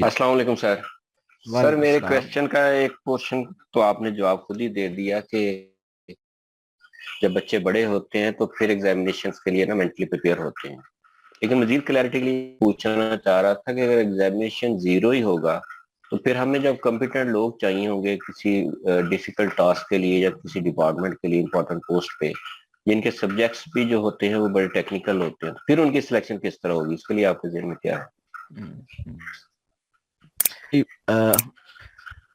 السلام علیکم سر. سر وعلیکم میرے السلام. کوشچن کا ایک پورشن تو آپ نے جواب خود ہی دے دیا کہ جب بچے بڑے ہوتے ہیں تو پھر ایگزامینیشنز کے لیے نا مینٹلی پریپیئر ہوتے ہیں. لیکن مزید کلیئرٹی کے لیے پوچھنا چاہ رہا تھا کہ اگر ایگزامینیشن زیرو ہی ہوگا تو پھر ہمیں جب کمپیٹنٹ لوگ چاہیے ہوں گے کسی ڈیفیکلٹ ٹاسک کے لیے یا کسی ڈپارٹمنٹ کے لیے امپورٹنٹ پوسٹ پہ جن کے سبجیکٹس بھی جو ہوتے ہیں وہ بڑے ٹیکنیکل ہوتے ہیں، تو پھر ان کی سلیکشن کس طرح ہوگی؟ اس کے لیے آپ کے ذہن میں کیا ہے؟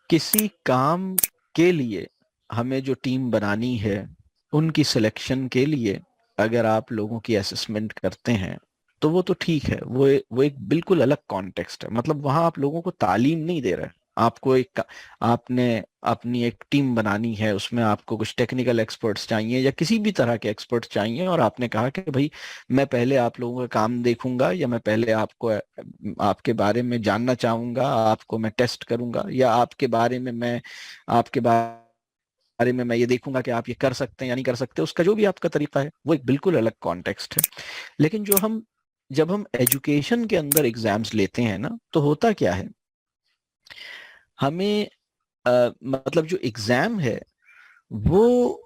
کسی کام کے لیے ہمیں جو ٹیم بنانی ہے ان کی سلیکشن کے لیے اگر آپ لوگوں کی اسسمنٹ کرتے ہیں تو وہ تو ٹھیک ہے، وہ ایک بالکل الگ کانٹیکسٹ ہے. مطلب وہاں آپ لوگوں کو تعلیم نہیں دے رہے، آپ کو آپ نے اپنی ایک ٹیم بنانی ہے، اس میں آپ کو کچھ ٹیکنیکل ایکسپرٹس چاہیے یا کسی بھی طرح کے ایکسپرٹس چاہیے، اور آپ نے کہا کہ بھائی میں پہلے آپ لوگوں کا کام دیکھوں گا یا میں پہلے آپ کے بارے میں جاننا چاہوں گا، آپ کو میں ٹیسٹ کروں گا، یا آپ کے بارے میں یہ دیکھوں گا کہ آپ یہ کر سکتے ہیں یا نہیں کر سکتے. اس کا جو بھی آپ کا طریقہ ہے وہ ایک بالکل الگ کانٹیکسٹ ہے. لیکن جب ہم ایجوکیشن کے اندر ایگزامز لیتے ہیں نا تو ہوتا کیا ہے، ہمیں مطلب جو ایگزام ہے وہ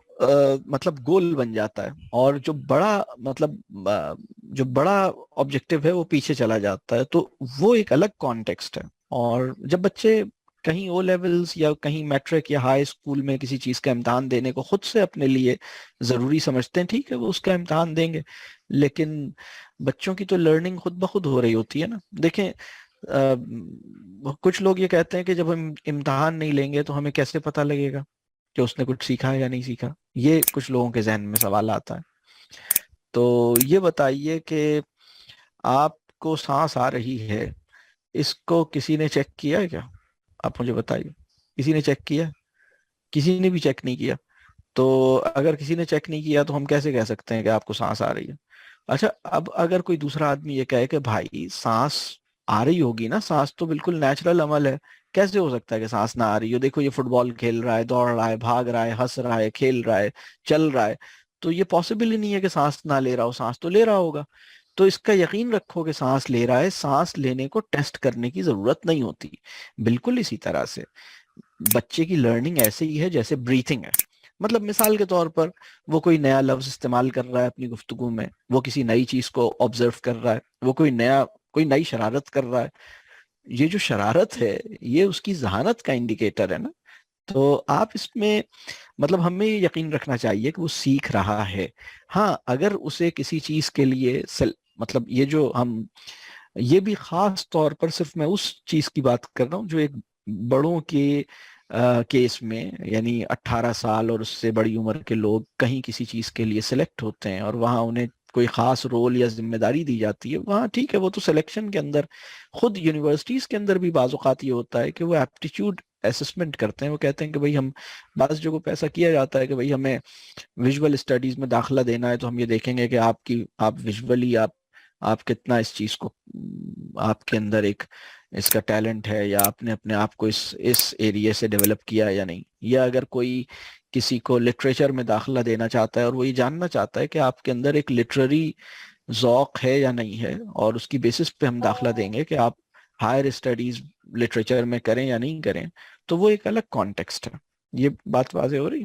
مطلب گول بن جاتا ہے، اور جو بڑا آبجیکٹو ہے وہ پیچھے چلا جاتا ہے. تو وہ ایک الگ کانٹیکسٹ ہے. اور جب بچے کہیں او لیولز یا کہیں میٹرک یا ہائی اسکول میں کسی چیز کا امتحان دینے کو خود سے اپنے لیے ضروری سمجھتے ہیں، ٹھیک ہے وہ اس کا امتحان دیں گے، لیکن بچوں کی تو لرننگ خود بخود ہو رہی ہوتی ہے نا. دیکھیں کچھ لوگ یہ کہتے ہیں کہ جب ہم امتحان نہیں لیں گے تو ہمیں کیسے پتہ لگے گا کہ اس نے کچھ سیکھا ہے یا نہیں سیکھا. یہ کچھ لوگوں کے ذہن میں سوال آتا ہے. تو یہ بتائیے کہ آپ کو سانس آ رہی ہے، اس کو کسی نے چیک کیا ہے کیا؟ آپ مجھے بتائیے، کسی نے چیک کیا؟ کسی نے بھی چیک نہیں کیا. تو اگر کسی نے چیک نہیں کیا تو ہم کیسے کہہ سکتے ہیں کہ آپ کو سانس آ رہی ہے؟ اچھا، اب اگر کوئی دوسرا آدمی یہ کہے کہ بھائی سانس آ رہی ہوگی نا، سانس تو بالکل نیچرل عمل ہے، کیسے ہو سکتا ہے کہ سانس نہ آ رہی ہو؟ دیکھو یہ فٹ بال کھیل رہا ہے، دوڑ رہا ہے، بھاگ رہا ہے، ہنس رہا ہے، کھیل رہا ہے، چل رہا ہے، تو یہ پاسبل ہی نہیں ہے کہ سانس نہ لے رہا ہو، سانس تو لے رہا ہوگا. تو اس کا یقین رکھو کہ سانس لے رہا ہے، سانس لینے کو ٹیسٹ کرنے کی ضرورت نہیں ہوتی. بالکل اسی طرح سے بچے کی لرننگ ایسے ہی ہے جیسے بریتھنگ ہے. مطلب مثال کے طور پر وہ کوئی نیا لفظ استعمال کر رہا ہے اپنی گفتگو میں، وہ کسی نئی چیز کو آبزرو کر رہا ہے، وہ کوئی نئی شرارت کر رہا ہے. یہ جو شرارت ہے یہ اس کی ذہانت کا انڈیکیٹر ہے نا. تو آپ اس میں مطلب ہمیں یہ یقین رکھنا چاہیے کہ وہ سیکھ رہا ہے. ہاں اگر اسے کسی چیز کے لیے مطلب یہ بھی خاص طور پر صرف میں اس چیز کی بات کر رہا ہوں جو ایک بڑوں کے کیس میں، یعنی 18 سال اور اس سے بڑی عمر کے لوگ کہیں کسی چیز کے لیے سلیکٹ ہوتے ہیں اور وہاں انہیں کوئی خاص رول یا ذمہ داری دی جاتی ہے، وہاں ٹھیک ہے وہ تو سلیکشن کے اندر، خود یونیورسٹیز کے اندر بھی بعض اوقات یہ ہوتا ہے کہ وہ ایپٹیچیوڈ اسسمنٹ کرتے ہیں. وہ کہتے ہیں کہ بھئی ہم بعض جگہوں پہ ایسا کیا جاتا ہے کہ بھئی ہمیں ویژول اسٹڈیز میں داخلہ دینا ہے تو ہم یہ دیکھیں گے کہ آپ ویژولی آپ کتنا اس چیز کو، آپ کے اندر اس کا ٹیلنٹ ہے، یا آپ نے اپنے آپ کو اس ایریے سے ڈیولپ کیا ہے یا نہیں. یا اگر کوئی کسی کو لٹریچر میں داخلہ دینا چاہتا ہے اور وہ یہ جاننا چاہتا ہے کہ آپ کے اندر ایک لٹریری ذوق ہے یا نہیں ہے، اور اس کی بیسس پہ ہم داخلہ دیں گے کہ آپ ہائر اسٹڈیز لٹریچر میں کریں یا نہیں کریں، تو وہ ایک الگ کانٹیکسٹ ہے. یہ بات واضح ہو رہی؟